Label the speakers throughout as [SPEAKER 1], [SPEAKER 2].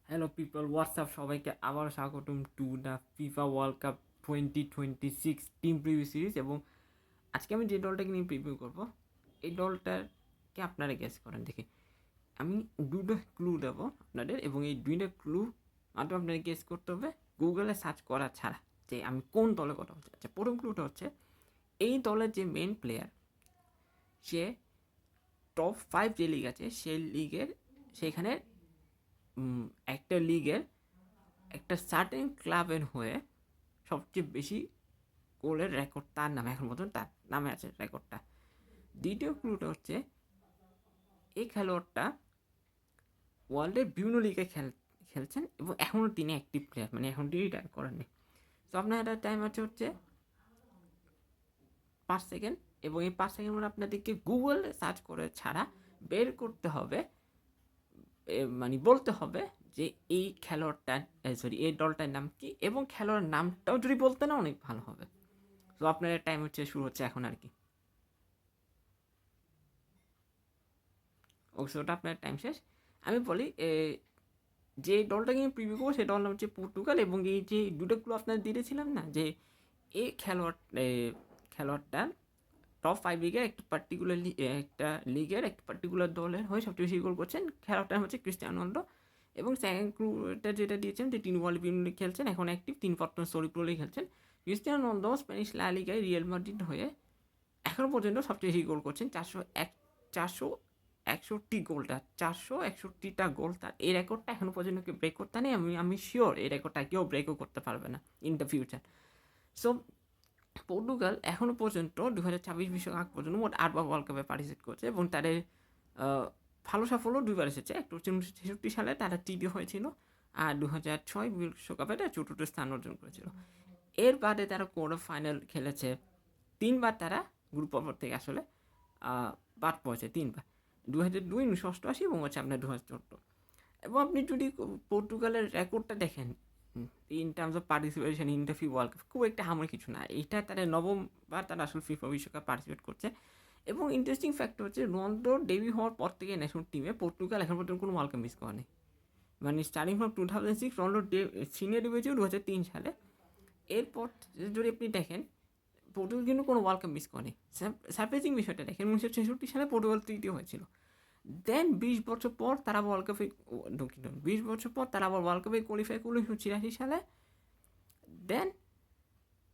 [SPEAKER 1] Hello people WhatsApp সবাইকে আবার স্বাগতম to the FIFA world cup 2026 team preview series. এবং আজকে আমি যে দলটাকে নিয়ে প্রিভিউ করবো এই দলটাকে আপনারা গেস করেন দেখি। আমি দুটো ক্লু দেবো আপনাদের এবং এই দুইটা ক্লু মাত্র আপনাদের গেস করতে হবে গুগলে সার্চ করা ছাড়া যে আমি কোন দলের কথা বলছি। আচ্ছা, প্রথম ক্লুটা হচ্ছে এই দলের যে মেন প্লেয়ার সে টপ 5 যে লিগ আছে সেই লিগের সেখানে একটা লিগের একটা সার্টেন ক্লাবের হয়ে সবচেয়ে বেশি গোলের রেকর্ড তার নামে, এখন পর্যন্ত তার নামে আছে রেকর্ডটা। দ্বিতীয় ক্লুটা হচ্ছে এই খেলোয়াড়টা ওয়ার্ল্ডের বিভিন্ন লিগে খেলছেন এবং এখনও তিনি অ্যাক্টিভ প্লেয়ার, মানে এখন তিনি রিটায়ার করেননি। তো আপনার একটা টাইম আছে হচ্ছে 5 সেকেন্ড, এবং এই 5 সেকেন্ড মধ্যে আপনাদেরকে গুগল সার্চ করে ছাড়া বের করতে হবে, মানে বলতে হবে যে এই খেলোয়াড়টার এই দলটার নাম কি, এবং খেলোয়াড়ের নামটাও যদি বলতে না অনেক ভালো হবে। তো আপনার টাইম হচ্ছে শুরু হচ্ছে এখন আর কি। ওকে, ওটা আপনার টাইম শেষ। আমি বলি যে দলটাকে আমি প্রিভিউ করবো সেই দলটা নাম হচ্ছে পর্তুগাল, এবং এই যে দুটো ক্লু আপনার দিয়েছিলাম না যে এই খেলোয়াড়টা টপ 5 লিগের একটা পার্টিকুলার লিগের একটা পার্টিকুলার দলের হয়ে সবচেয়ে বেশি গোল করছেন, খেলোয়াড়টা হচ্ছে ক্রিস্টিয়ানো রোনাল্ডো। এবং সেকেন্ড ক্লুটা যেটা দিয়েছেন যে তিনি ওয়ার্ল্ড প্রিমিয়ার খেলছেন, এখন অ্যাক্টিভ, তিনি বর্তমানে সরি প্রোলেই খেলছেন। ক্রিস্টিয়ানো রোনাল্ডো স্প্যানিশ লা লিগায় রিয়াল মাদ্রিদ হয়ে এখনও পর্যন্ত সবচেয়ে বেশি গোল করছেন, 461টা গোল তার। এই রেকর্ডটা এখনও পর্যন্ত কেউ ব্রেক করতে নেই। আমি শিওর এই রেকর্ডটা কেউ ব্রেকও করতে পারবে না in the future. So Portugal এখনও পর্যন্ত 2026 বিশ্বকাপ আগ পর্যন্ত মোট 8বার ওয়ার্ল্ড কাপে পার্টিসিপেট করছে, এবং তাদের ভালো সাফল্য দুইবার এসেছে। একটা হচ্ছে 1966 সালে তারা তৃতীয় হয়েছিল, আর 2006 বিশ্বকাপে তারা চতুর্থ স্থান অর্জন করেছিল। এর বাদে তারা কোয়ার্টার ফাইনাল খেলেছে 3বার, তারা গ্রুপ পর্ব থেকে আসলে বাদ পড়েছে 3বার, 2002, 1988 এবং হচ্ছে আপনার 2014। এবং আপনি যদি পর্তুগালের রেকর্ডটা দেখেন in terms of participation in the FIFA world cup, খুব একটা হামর কিছু না। এইটা তারা নবমবার তারা আসলে ফিফা বিশ্বকাপ পার্টিসিপেট করছে। এবং ইন্টারেস্টিং ফ্যাক্টর হচ্ছে রোনাল্ডো ডেবিউ হওয়ার পর থেকে ন্যাশনাল টিমে পর্তুগাল এখন পর্যন্ত কোনো ওয়ার্ল্ড কাপ মিস করেনি। মানে starting from 2006 Ronaldo senior debut ছিল 2003 সালে। এরপর যদি আপনি দেখেন পর্তুগাল কিন্তু কোনো ওয়ার্ল্ড কাপ মিস করেনি। সারপ্রাইজিং বিষয়টা দেখেন, 1966 সালে পর্তুগাল তৃতীয় হয়েছিল। দেন 20 বছর পর তারা ওয়ার্ল্ড কাপে দুঃখিত 20 বছর পর তারা আবার ওয়ার্ল্ড কাপে কোয়ালিফাই করলো 1986 সালে। দেন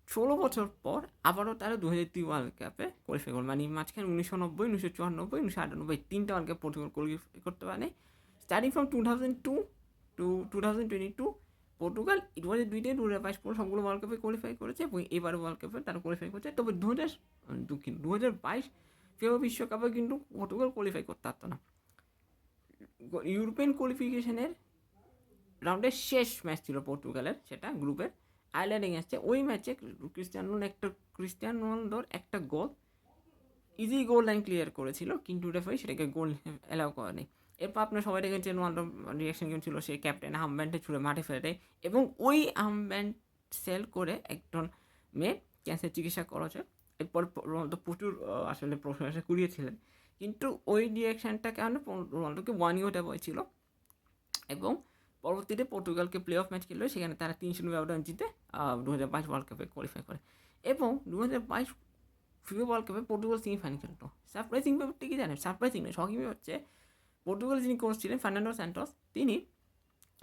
[SPEAKER 1] 16 বছর পর আবারও তারা 2003 ওয়ার্ল্ড কাপে কোয়ালিফাই করলো, মানে মাঝখানে 1990, 1994, 1998 3টা ওয়ার্ল্ড কাপ পর্তুগাল কোয়ালিফাই করতে পারে। স্টার্টিং ফ্রম 2002 টু 2022 পর্তুগাল 2022 পর সবগুলো ওয়ার্ল্ড কাপে কোয়ালিফাই করেছে, এবং এবারে ওয়ার্ল্ড কাপে তারা কোয়ালিফাই করছে। তবে 2022 ফিফা বিশ্বকাপে কিন্তু পর্তুগাল কোয়ালিফাই করতে পারতো না। ইউরোপিয়ান কোয়ালিফিকেশনের রাউন্ডের শেষ ম্যাচ ছিল পর্তুগালের, সেটা গ্রুপের আয়ারল্যান্ড এগেন্স্টে। ওই ম্যাচে ক্রিস্টিয়ানো রোনালদোর একটা গোল ইজি গোল লাইন ক্লিয়ার করেছিল, কিন্তু রেফারি সেটাকে গোল অ্যালাউ করেনি। এরপর আপনার সবাই দেখেছেন রোনালদো রিয়াকশন গেম ছিল, সেই ক্যাপ্টেন আর্মব্যান্ডে ছুড়ে মাঠে ফেলে দেয়, এবং ওই আর্মব্যান্ড সেল করে একজন মেয়ে ক্যান্সার চিকিৎসা করা হয়। এরপর রোনালদো প্রচুর আসলে প্রশংসা কুড়িয়েছিলেন, কিন্তু ওই রিয়াকশানটার কারণে রোনালদোকে 1 ইউ দেওয়া হয়েছিল। এবং পরবর্তীতে পর্তুগালকে প্লে অফ ম্যাচ খেললো, সেখানে তারা 3-0 ব্যবধান জিতে 2022 ওয়ার্ল্ড কাপে কোয়ালিফাই করে। এবং 2022 ফিফা ওয়ার্ল্ড কাপে পর্তুগাল সেমিফাইনাল খেলতো। সারপ্রাইজিং ব্যাপারটা কি জানেন? সারপ্রাইজিং নয়, শকিং ব্যাপার হচ্ছে পর্তুগাল যিনি কোচ ছিলেন ফার্নান্ডো স্যান্টোস, তিনি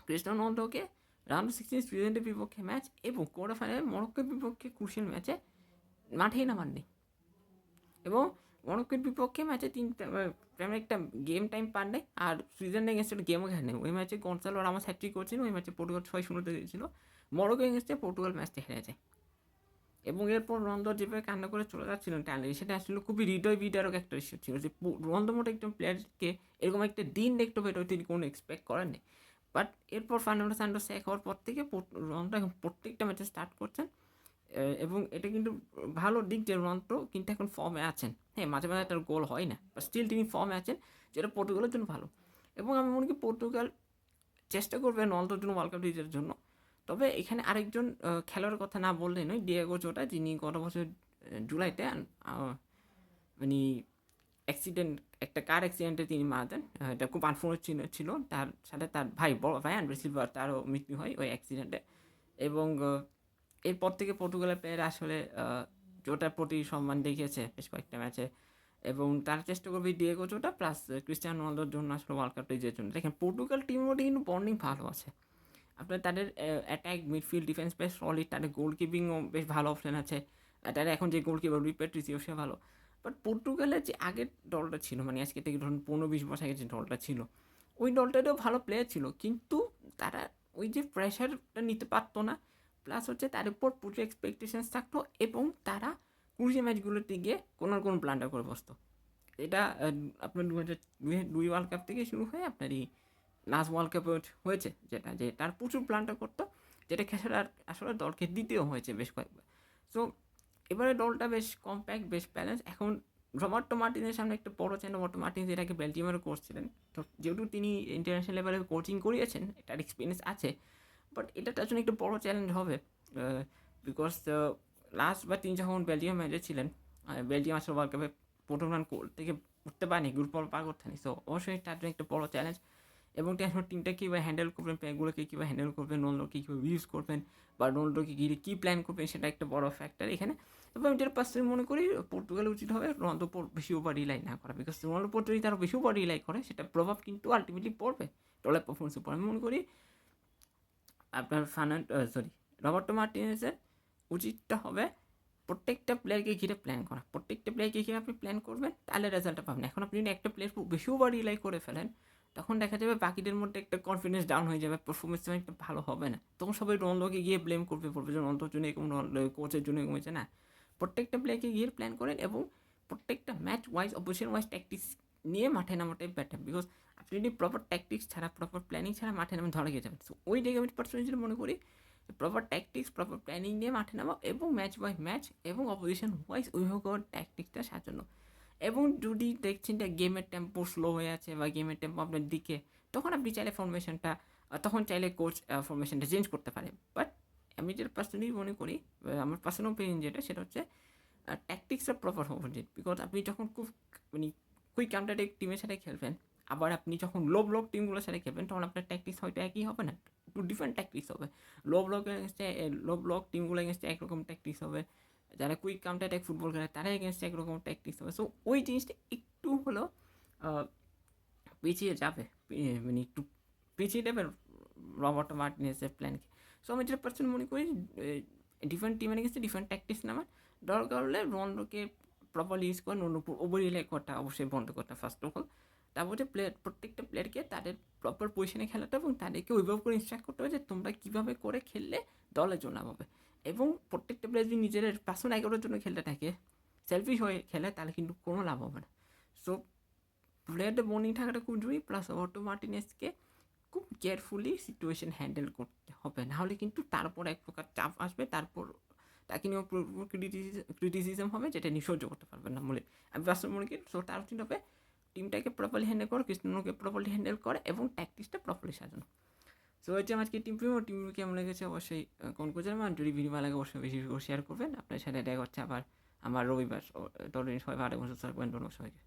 [SPEAKER 1] ক্রিস্টিয়ানো রোনালদোকে রাউন্ড 16 সুইজারল্যান্ডের বিপক্ষে ম্যাচ এবং কোয়ার্টার ফাইনালে মরক্কোর বিপক্ষে ক্রুশিয়াল ম্যাচে মাঠেই নামাননি। এবং মরক্কোর বিপক্ষে ম্যাচে তেমন একটা গেম টাইম পার নেই, আর সুইজারল্যান্ড এগেন্স্টে গেমও খেলেনি। ওই ম্যাচে গনসালো রামোস হ্যাট্রিক করেছিল, ওই ম্যাচে পর্তুগাল 6-0 দিয়েছিল। মরক্কো এগেন্স্টে পর্তুগাল ম্যাচটা হেরে যায়। এবং এরপর রোনালদো যেভাবে কান্না করে চলে যাচ্ছিলেন ট্যালেন্ট, সেটা আসলে খুবই হৃদয় বিদারক একটা ইস্যু ছিল যে রোনালদো মতো একজন প্লেয়ারকে এরকম একটা দিন দেখতে পেতো তিনি কোনো এক্সপেক্ট করেননি। বাট এরপর ফার্নান্ডো স্যান্টোস এক হওয়ার পর থেকে রোনালদো এখন প্রত্যেকটা ম্যাচে স্টার্ট করছেন, এবং এটা কিন্তু ভালো দিক যে রোনালদো কিন্তু এখন ফর্মে আছেন। হ্যাঁ, মাঝে মাঝে তার গোল হয় না, বাট স্টিল তিনি ফর্মে আছেন, যেটা পর্তুগালের জন্য ভালো। এবং আমি মনে করি পর্তুগাল চেষ্টা করবে রোনালদোর জন্য ওয়ার্ল্ড কাপ জিতার জন্য। তবে এখানে আরেকজন খেলোয়াড়ের কথা না বললেই নয়, ডিয়েগো জোটা, যিনি গত বছর জুলাইতে মানে অ্যাক্সিডেন্ট, একটা কার অ্যাক্সিডেন্টে তিনি মারা যান। এটা খুব আনফর্চুনেট ছিল। তার সাথে তার বড় ভাই আন্দ্রে সিলভা, তারও মৃত্যু হয় ওই অ্যাক্সিডেন্টে। এবং এরপর থেকে পর্তুগালের প্লেয়ার আসলে জোটার প্রতি সম্মান দেখিয়েছে বেশ কয়েকটা ম্যাচে, এবং তারা চেষ্টা করবে ডিয়েগো জোটা প্লাস ক্রিস্টিয়ানো রোনালদোর জন্য আসলে ওয়ার্ল্ড কাপটা জেতার জন্য। দেখেন পর্তুগাল টিমের মধ্যে কিন্তু বন্ডিং ভালো আছে। আপনার তাদের অ্যাটাক, মিডফিল্ড, ডিফেন্স বেশ সলিড, তাদের গোলকিপিংও বেশ ভালো অপশন আছে। তারা এখন যে গোলকিপার রুই প্যাট্রিসিও সে ভালো। বাট পর্তুগালের যে আগের দলটা ছিল, মানে আজকে থেকে ধরুন 15-20 বছর আগে যে দলটা ছিল, ওই দলটাতেও ভালো প্লেয়ার ছিল, কিন্তু তারা ওই যে প্রেশারটা নিতে পারতো না। প্লাস হচ্ছে তার উপর প্রচুর এক্সপেকটেশনস থাকতো, এবং তারা কুড়ি ম্যাচগুলোতে গিয়ে কোনো না কোনো ব্লান্ডার করে বসতো। এটা আপনার 2002 ওয়ার্ল্ড কাপ থেকে শুরু হয়ে আপনার এই লাস্ট ওয়ার্ল্ড কাপে হয়েছে, যেটা যে তার প্রচুর প্ল্যানটা করতো, যেটা খেসার আসলে দলকে দিতেও হয়েছে বেশ কয়েকবার। সো এবারে দলটা বেশ কম্প্যাক্ট, বেশ ব্যালেন্স। এখন রবার্টো মার্টিনের সামনে একটা বড় চ্যালেঞ্জ। রবার্টো মার্টিনস এর আগে বেলজিয়ামেরও কোচ ছিলেন, তো যেহেতু তিনি ইন্টারন্যাশনাল লেভেলে কোচিং করিয়েছেন, এটার এক্সপিরিয়েন্স আছে। বাট এটা তার জন্য একটু বড় চ্যালেঞ্জ হবে, বিকজ লাস্ট বার তিনি যখন বেলজিয়াম ম্যাচে ছিলেন, বেলজিয়াম আসলে ওয়ার্ল্ড কাপে প্রথম রান থেকে উঠতে পারেনি, গ্রুপ পর্ব পার করতে পারেনি। সো অবশ্যই তার জন্য একটা বড় চ্যালেঞ্জ। এবং টেনশন টিমটা কীভাবে হ্যান্ডেল করবেন, প্লেয়ারগুলোকে কীভাবে হ্যান্ডেল করবেন, রোনাল্ডোকে কীভাবে ইউজ করবেন, বা রোনাল্ডোকে ঘিরে কী প্ল্যান করবেন, সেটা একটা বড় ফ্যাক্টর এখানে। তবে আমি যেটা পার্সোনালি মনে করি, পর্তুগালের উচিত হবে রোনাল্ডো বেশি ওভার রিলাই না করা, বিকজ রোনাল্ডো পর যদি তারা বেশি ওভার রিলাই করে, সেটা প্রভাব কিন্তু আলটিমেটলি পড়বে দলের পারফরমেন্সের উপর। আমি মনে করি আপনার রবার্টো মার্টিনেজের উচিতটা হবে প্রত্যেকটা প্লেয়ারকে ঘিরে প্ল্যান করা। প্রত্যেকটা প্লেয়ারকে ঘিরে আপনি প্ল্যান করবেন, তাহলে রেজাল্টটা পাবেন। এখন আপনি যদি একটা প্লেয়ার খুব বেশি ওভার রিলাই করে ফেলেন, তখন দেখা যাবে বাকিদের মধ্যে একটা কনফিডেন্স ডাউন হয়ে যাবে, পারফরমেন্স একটা ভালো হবে না। তখন সবাই রোনাল্ডোকে গিয়ে ব্লেম করবে, বলবে যে রোনাল্ডোর জন্য এরকম, কোচের জন্য এরকম হয়েছে না। প্রত্যেকটা প্লেয়ারকে গিয়ে প্ল্যান করেন, এবং প্রত্যেকটা match wise, opposition wise tactics নিয়ে মাঠে নামাটাই বেটার। বিকজ আপনি যদি প্রপার ট্যাকটিক্স ছাড়া, প্রপার প্ল্যানিং ছাড়া মাঠে নামে ধরা গিয়ে যাবেন। সো ওই জায়গায় আমি পার্সোনালি মনে করি প্রপার ট্যাকটিক্স, প্রপার প্ল্যানিং নিয়ে মাঠে নামা, এবং ম্যাচ বাই ম্যাচ এবং অপোজিশন ওয়াইজ ওইভাবে করে ট্যাকটিক্সটা সাজানো। এবং যদি দেখছেন যে গেমের টেম্পো স্লো হয়ে আছে, বা গেমের টেম্পো আপনার দিকে, তখন আপনি চাইলে ফরমেশনটা, তখন চাইলে কোচ ফরমেশনটা চেঞ্জ করতে পারে। বাট আমি যেটা পার্সোনালি মনে করি, আমার পার্সোনাল ওপিনিয়ন যেটা, সেটা হচ্ছে ট্যাকটিক্সটা প্রপার হওয়া উচিত। বিকজ আপনি যখন খুব মানে কুইক কাউন্টার টিমের সাথে খেলবেন, আবার আপনি যখন লো ব্লক টিমগুলোর সাথে খেলবেন, তখন আপনার ট্যাকটিক্স হয়তো একই হবে না, একটু ডিফারেন্ট ট্যাকটিক্স হবে। লো ব্লক টিমগুলো এগেনস্টে একরকম ট্যাকটিক্স হবে, যারা কুইক কাউন্টার অ্যাটাক ফুটবল খেলে তারা এগেনস্টে একরকম ট্যাকটিক্স হবে। সো ওই জিনিসটা একটু হলো পিছিয়ে যাবে, মানে একটু পিছিয়ে দেবে রবার্টো মার্টিনেজের প্ল্যানকে। সো আমি যেটা পার্সেন্ট মনে করি, ডিফারেন্ট টিমের এগেনস্টে ডিফারেন্ট ট্যাকটিক্স নেওয়ার দরকার হলে রোনাল্ডোকে প্রপারলি ইউজ করেন, অন্য ওভার রিলাই করাটা অবশ্যই বন্ধ করতে ফার্স্ট অফ অল। তারপর যে প্রত্যেকটা প্লেয়ারকে তাদের প্রপার পজিশনে খেলাতে, এবং তাদেরকে ওইভাবে করে ইনস্ট্রাক্ট করতে হবে যে তোমরা কীভাবে করে খেললে দলের জন্য হবে। এবং প্রত্যেকটা প্লেয়ার যদি নিজের পার্সোনাল 11 জন্য খেলতে থাকে, সেলফিশ হয়ে খেলে, তাহলে কিন্তু কোনো লাভ হবে না। সো প্লেয়ারদের বন্ডিং থাকাটা খুব জরুরি। প্লাস রবার্টো মার্টিনেজকে খুব কেয়ারফুলি সিচুয়েশন হ্যান্ডেল করতে হবে, নাহলে কিন্তু তারপর এক প্রকার চাপ আসবে, তারপর তাকে নিয়েও ক্রিটিসিজম হবে, যেটা নিয়ে সহ্য করতে পারবেন না বলে আমি বাস্তব মনে করি। সো তার উচিত হবে টিমটাকে প্রপারলি হ্যান্ডেল করে, ক্রিস্টিয়ানোকে প্রপারলি হ্যান্ডেল করে, এবং ট্যাকটিক্সটা প্রপারলি সাজানো। সো হচ্ছে আজকে টিম কেমন লেগেছে অবশ্যই কমেন্ট করে জানাবেন। যদি ভিডিও ভালো লাগে অবশ্যই বেশি শেয়ার করবেন। আপনার সাথে দেখা হচ্ছে আবার আমার রবিবার। ততদিন সবাই ভালো থাকবেন, ধন্যবাদ সবাইকে।